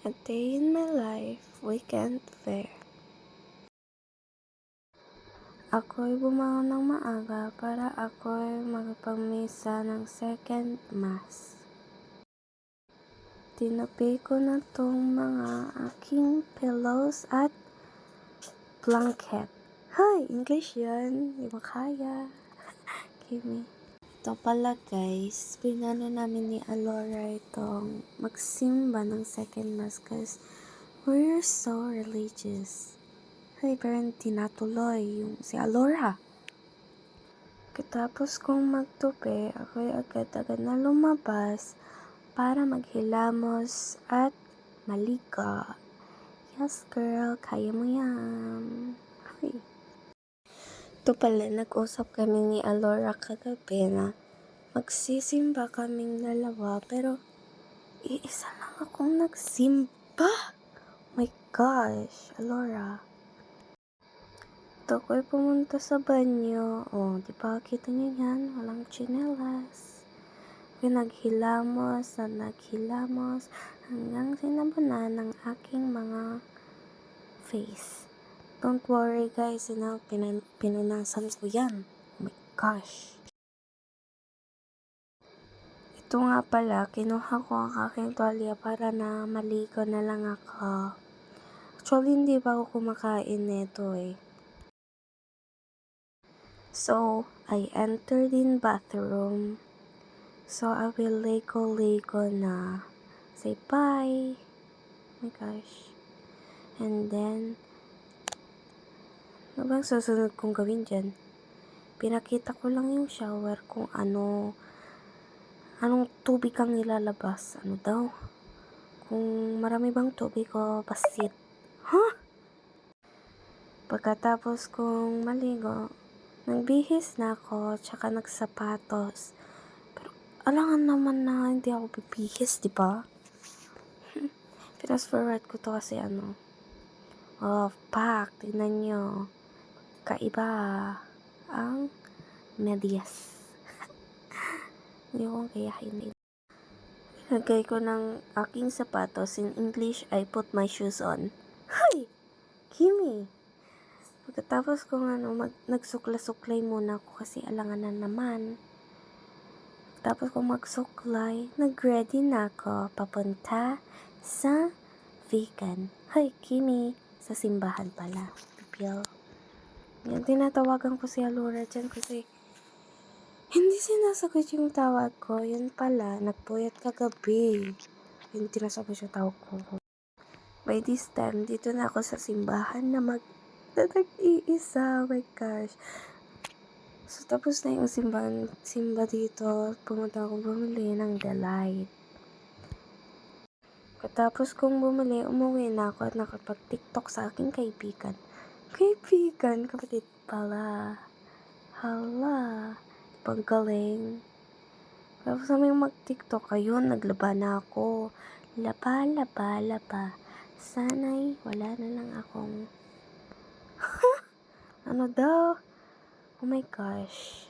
A day in my life, weekend fair. Ako'y bumangon ng maaga para ako'y magpagmisa ng second mass. Tinabi ko na tong mga aking pillows at blanket. Hi! English yan. Di ba kaya? Kimi. Ito pala guys, pinano namin ni Alora itong magsimba ng second mass kasi we're so religious. Hey, pero hindi natuloy yung si Alora. Katapos kong magtupi, ako'y agad-agad na lumabas para maghilamos at maligo. Yes girl, kaya mo yan. Hey. Ito pala, nag-usap kami ni Alora kagabi na magsisimba kaming dalawa pero iisa lang akong nagsimba. Oh my gosh, Alora. Ako'y pumunta sa banyo. Oh, di ba kita niyo yan? Walang tsinelas. Ako'y naghilamos at naghilamos hanggang sinabunan ng aking mga face. Don't worry guys, pinunasan ko yan. Oh my gosh. Ito nga pala, kinuha ko ang aking tuwalya para na maligo na lang ako. Actually, hindi pa ako kumakain nito eh. So, I entered in bathroom. So, I will ligo na. Say bye. Oh my gosh. And then, ano bang susunod kong gawin dyan? Pinakita ko lang yung shower kung anong tubig ang ilalabas. Ano daw? Kung marami bang tubig o basit. Huh? Pagkatapos kong maligo, nagbihis na ako, tsaka nagsapatos. Pero, alangan naman na hindi ako bibihis, di ba? Fast forward ko to kasi oh, pak, tignan nyo. Kaiba ang medyas. Hindi ko kaya hindi. Lagay ko ng aking sapatos. In English, I put my shoes on. Hi! Kimi! Pagkatapos kong nagsukla-suklay muna ako kasi alangan na naman. Tapos kong magsuklay, nag-ready na ako papunta sa vegan. Hi, Kimi! Sa simbahan pala. Pipil. Yan, tinatawagan ko si Alora dyan kasi hindi sinasagot yung tawag ko. Yun pala, nagpuyat kagabi. Yung tinasagot yung tawag ko. By this time, dito na ako sa simbahan na nag-iisa. Oh my gosh. So, tapos na yung simba dito. Pumunta ako bumili ng Delight. Katapos kong bumili, umuwi na ako at nakapag-TikTok sa aking kaibigan. Kaibigan, kapatid pala. Hala, paggaling. Tapos kami mag-TikTok, ayun, naglaba na ako. Laba. Sana'y wala na lang akong ano daw? Oh my gosh.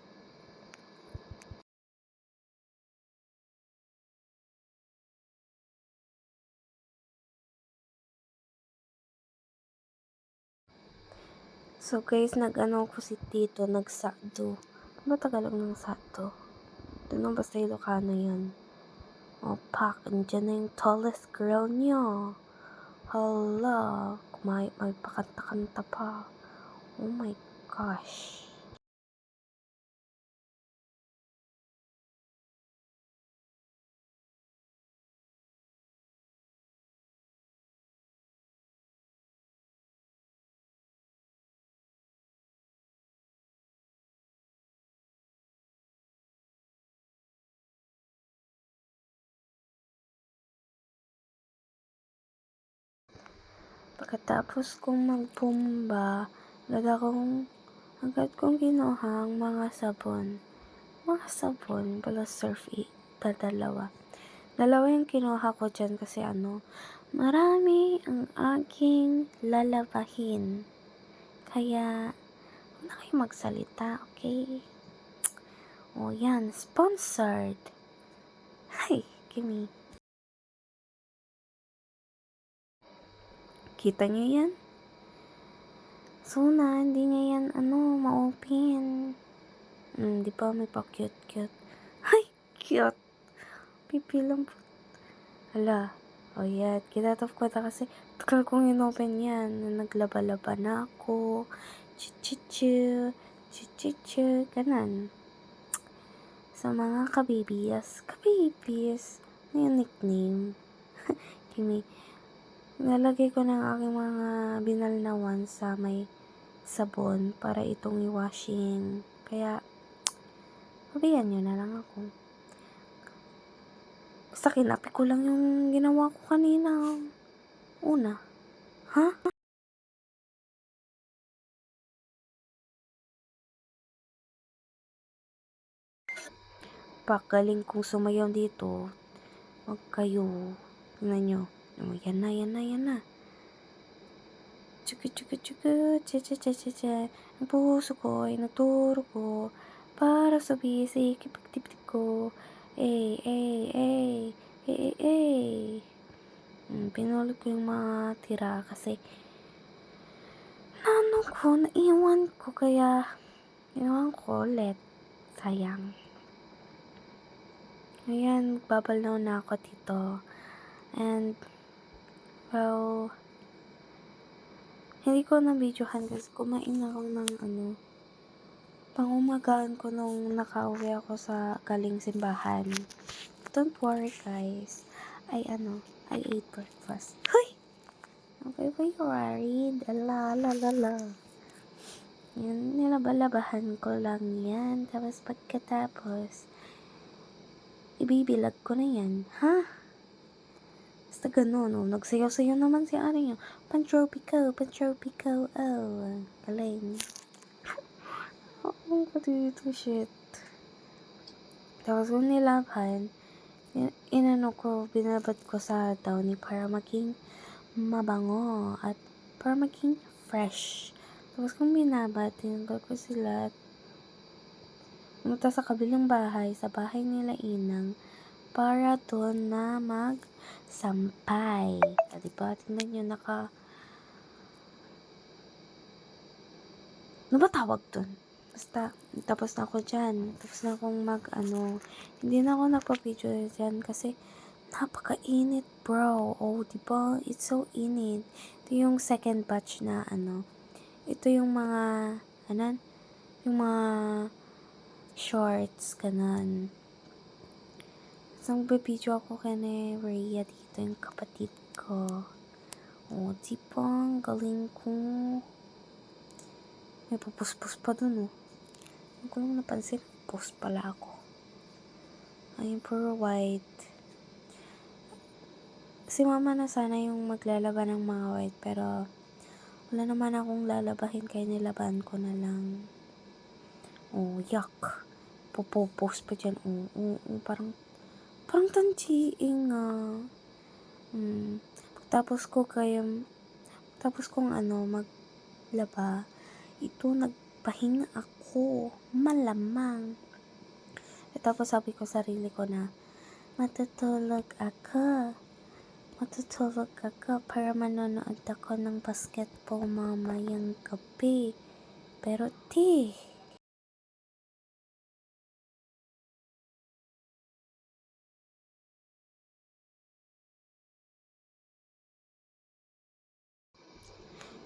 So guys, ko si Tito, nagsado. Ano ba Tagalog ng sado? Doon basta Ilocano yun. O pak, andyan na yung tallest girl niyo. Hala, may pakanta-kanta pa. Oh my gosh. Pagkatapos kong magpumba, agad kong kinuha ang mga sabon. Mga sabon, pala surf dalawa. Dalawa yung kinuha ko dyan kasi marami ang aking lalabahin. Kaya, huwag na kayo magsalita, okay? O yan, sponsored. Hi, Kimi. Kita niyo yan? Suna, hindi niya yan, ma-open. Di ba may pa-cute-cute? Ay, cute! Pipi lang po. Hala. O yan, kinatap ko na kasi tagal kong in-open yan. Naglaba-laba na ako. Chichichu. Chichichu. Ganon. Sa mga kabibiyas. Kabibiyas. Ano yung nickname? Kimi. Nalagay ko ng aking mga binalnawan sa may sabon para itong i-washing. Kaya, pabayaan nyo na lang ako. Basta kinapit ko lang yung ginawa ko kanina. Una. Ha? Pagaling kong sumayaw dito. Huwag kayo. Tingnan nyo. Yan na, yan na, yan na. Chuku, chuku, chuku. Cha, cha, cha, cha, cha. Ang puso ko ay nagturo ko para sa bisik ipagtiptip ko. Pinulot ko yung mga tira kasi naiwan ko kaya ginawan ko ulit. Sayang. Ayan, babalaw na ako dito. And, well, hindi ko na-videohan kasi kumain ako ng pangumagaan ko nung nakauwi ako sa galing simbahan. Don't worry guys. I ate breakfast. Hoy! Okay ba you worried? Ala. Yan, nilabalabahan ko lang yan. Tapos pagkatapos, ibibilag ko na yan. Ha? Basta ganun, nagsayaw-sayaw naman si Ari yung Pantropico. Oh, galing. Ako dito, shit. Tapos kung nilaban, binabad ko sa downy para maging mabango at para maging fresh. Tapos kung binabad, tinanggal ko sila at pumunta sa kabilang bahay, sa bahay nila Inang, para doon na magsampay. Diba? Tingnan nyo, ano ba tawag doon? Basta, tapos na ako dyan. Tapos na akong hindi na ako nagpa-video dyan kasi napakainit, bro. Oh, diba? It's so init. Ito yung second batch na Ito yung mga, yung mga shorts, kanan. So, magbibideo ako kay Rhea dito, yung kapatid ko. Oh, diba? Ang galing ko. May pupuspos pa dun, oh. Hindi ko lang napansin, post pala ako. Ayun, puro white. Si mama na sana yung maglalaba ng mga white, pero wala naman akong lalabahin, kaya nilaban ko na lang. Oh, yuck. Post pa dyan. Parang tanchiing tapos kong maglaba, ito nagpahinga ako, malamang. Tapos sabi ko sarili ko na matutulog ako para manonood ako ng basketball mamayang gabi. Pero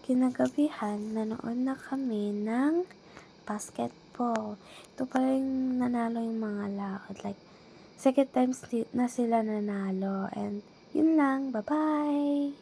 kinagabihan, nanood na kami ng basketball. Ito pala yung nanalo yung mga laot. Like, second times na sila nanalo. And, yun lang. Bye-bye!